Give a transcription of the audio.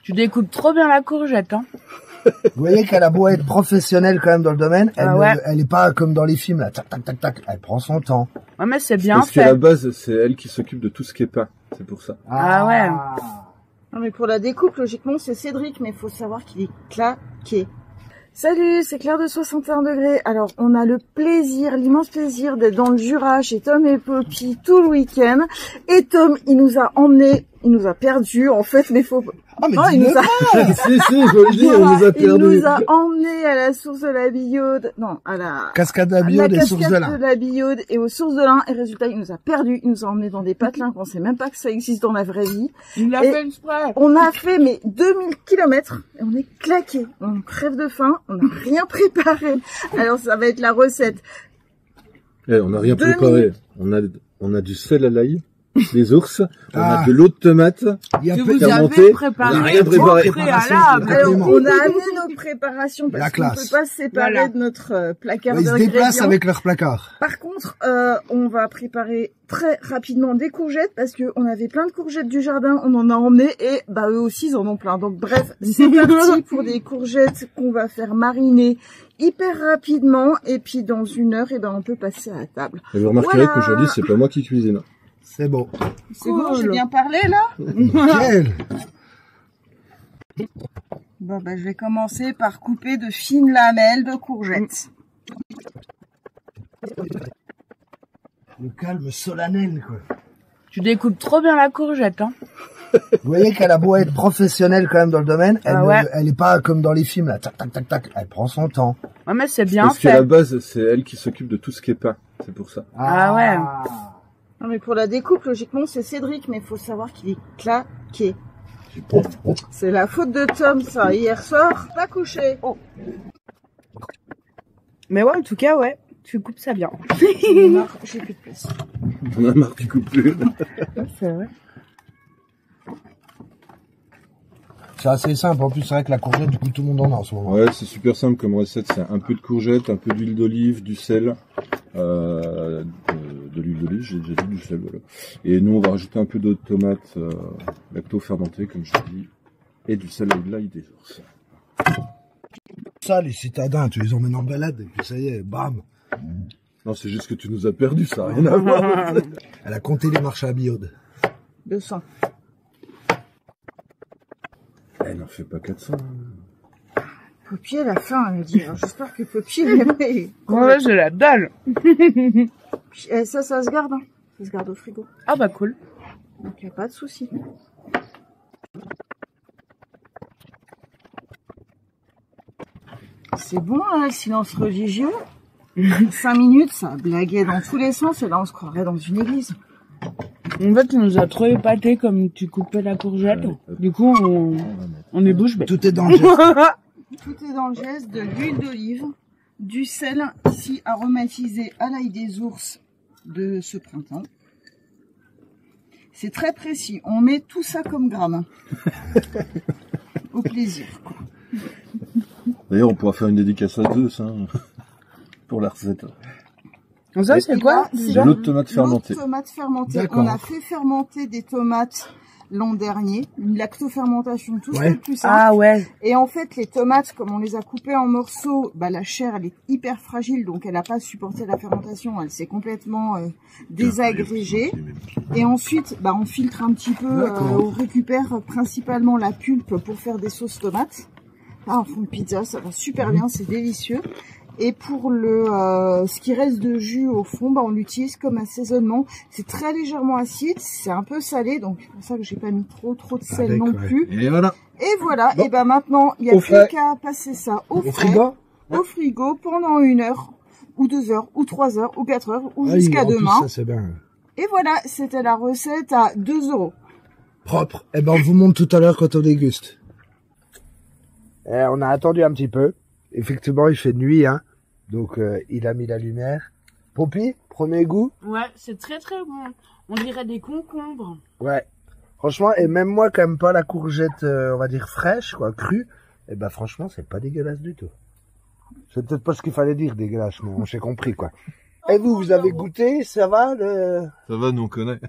Tu découpes trop bien la courgette, hein. Vous voyez qu'elle a beau être professionnelle quand même dans le domaine, elle, ouais. Elle est pas comme dans les films, là, tac, tac, tac, tac. Elle prend son temps. Ouais, mais c'est bien Parce fait. qu'à la base, c'est elle qui s'occupe de tout ce qui est pain. C'est pour ça. Ah ouais. Non mais pour la découpe, logiquement, c'est Cédric, mais il faut savoir qu'il est claqué. Salut, c'est Claire de 61 degrés. Alors, on a le plaisir, l'immense plaisir d'être dans le Jura chez Tom et Poppy tout le week-end. Et Tom, il nous a emmenés, il nous a perdus, en fait, mais faut... Ah, mais il nous a... si, faut le dire, on nous a Il perdus. nous a emmenés à la source de la Billaude, non, à la Cascade à Billaude et source de cascade l'Ain. de la Billaude et aux sources de l'Ain. Et résultat, il nous a perdus, il nous a emmenés dans des patelins qu'on sait même pas que ça existe dans la vraie vie. Il l'a Et fait exprès. on a fait, mais 2000 kilomètres et on est claqués. On crève de faim, on n'a rien préparé. Alors, ça va être la recette. On n'a rien 2000. préparé. On a du sel à l'ail, des ours, on a Ah. de l'eau de tomate. Il y a Que peu- vous fermenté, avez on préparé. a rien préparé. au préalable. Alors, Complètement. on a amené nos préparations La parce qu'on ne classe. peut pas se séparer Voilà. de notre placard Ils se déplacent d'ingrédients. avec leur placard. Par contre, on va préparer très rapidement des courgettes parce que on avait plein de courgettes du jardin, on en a emmené et bah eux aussi ils en ont plein. Donc bref, c'est parti pour des courgettes qu'on va faire mariner hyper rapidement et puis dans 1 heure, et ben on peut passer à la table. Et vous remarquerez Voilà. qu'aujourd'hui, c'est pas moi qui cuisine. C'est beau. C'est bon, j'ai bien parlé là. Nickel. Bon bah je vais commencer par couper de fines lamelles de courgettes. Le calme solennel, quoi. Tu découpes trop bien la courgette, hein. Vous voyez qu'elle a beau être professionnelle quand même dans le domaine, elle, ouais. elle est pas comme dans les films, là, tac, tac, tac, tac. Elle prend son temps. Ouais, mais c'est bien Parce qu'à la fait. base, c'est elle qui s'occupe de tout ce qui est pain. C'est pour ça. Ah ouais. Non mais pour la découpe, logiquement c'est Cédric, mais il faut savoir qu'il est claqué. C'est la faute de Tom ça, hier soir, pas couché. Oh. Mais ouais, en tout cas, ouais. Tu coupes ça bien. J'en ai marre, j'ai plus de place. On a marre du coupe plus. C'est vrai. C'est assez simple. En plus, c'est vrai que la courgette, du coup, tout le monde en a en ce moment. Ouais, c'est super simple comme recette. C'est un peu de courgette, un peu d'huile d'olive, du sel, de l'huile d'olive, j'ai déjà dit du sel, voilà. Et nous, on va rajouter un peu d'eau de tomate, lacto-fermentée, comme je t'ai dit, et du sel et de l'ail des ours. Ça, les citadins, tu les emmènes en balade, et puis ça y est, bam. Non, c'est juste que tu nous as perdus, ça n'a rien à voir. Elle a compté les marchés à Billaude. 200. Elle n'en fait pas 400. Poppy elle a faim, elle a dit. Alors, j'espère que Poppy elle aimait. Ouais, j'ai la dalle. Eh, ça se garde, hein. Ça se garde au frigo. Ah bah cool. Donc y a pas de souci. C'est bon, hein, le silence religieux. 5 minutes, ça blaguait dans tous les sens, et là on se croirait dans une église. En fait, tu nous as trop épaté comme tu coupais la courgette. Du coup, on est bouche bée. Tout est dans le geste. Tout est dans le geste, de l'huile d'olive, du sel, ici aromatisé à l'ail des ours de ce printemps. C'est très précis, on met tout ça comme gramme. Au plaisir. D'ailleurs, on pourra faire une dédicace à deux, ça, pour la recette. Ça, c'est quoi? C'est De l'eau de tomate fermentée. L'eau de tomate fermentée. D'accord. On a fait fermenter des tomates l'an dernier. Une lactofermentation, tout ce qui Ouais. est plus simple. Ah ouais. Et en fait, les tomates, comme on les a coupées en morceaux, bah, la chair, elle est hyper fragile, donc elle n'a pas supporté la fermentation. Elle s'est complètement désagrégée. Et ensuite, bah, on filtre un petit peu, on récupère principalement la pulpe pour faire des sauces tomates. Là, en fond de pizza, ça va super bien, c'est délicieux. Et pour le ce qui reste de jus au fond, bah, on l'utilise comme assaisonnement. C'est très légèrement acide, c'est un peu salé, donc c'est pour ça que j'ai pas mis trop de sel non plus. Et voilà. Et voilà, Bon. et ben maintenant, il n'y a Au plus frais. qu'à passer ça au frais, frigo. au frigo pendant 1 heure, ou 2 heures, ou 3 heures, ou 4 heures, ou Ah oui, jusqu'à en plus, demain. ça, c'est bien. Et voilà, c'était la recette à 2 €. Propre. Eh ben, on vous montre tout à l'heure quand on déguste. On a attendu un petit peu. Effectivement, il fait nuit, hein. Donc, il a mis la lumière. Poppy, premier goût. Ouais, c'est très très bon. On dirait des concombres. Ouais. Franchement, et même moi, quand même pas la courgette, on va dire fraîche, quoi, crue. Eh ben, franchement, c'est pas dégueulasse du tout. C'est peut-être pas ce qu'il fallait dire, dégueulasse, mais on s'est compris, quoi. Et vous avez goûté, ça va, Ça va, nous on connaît.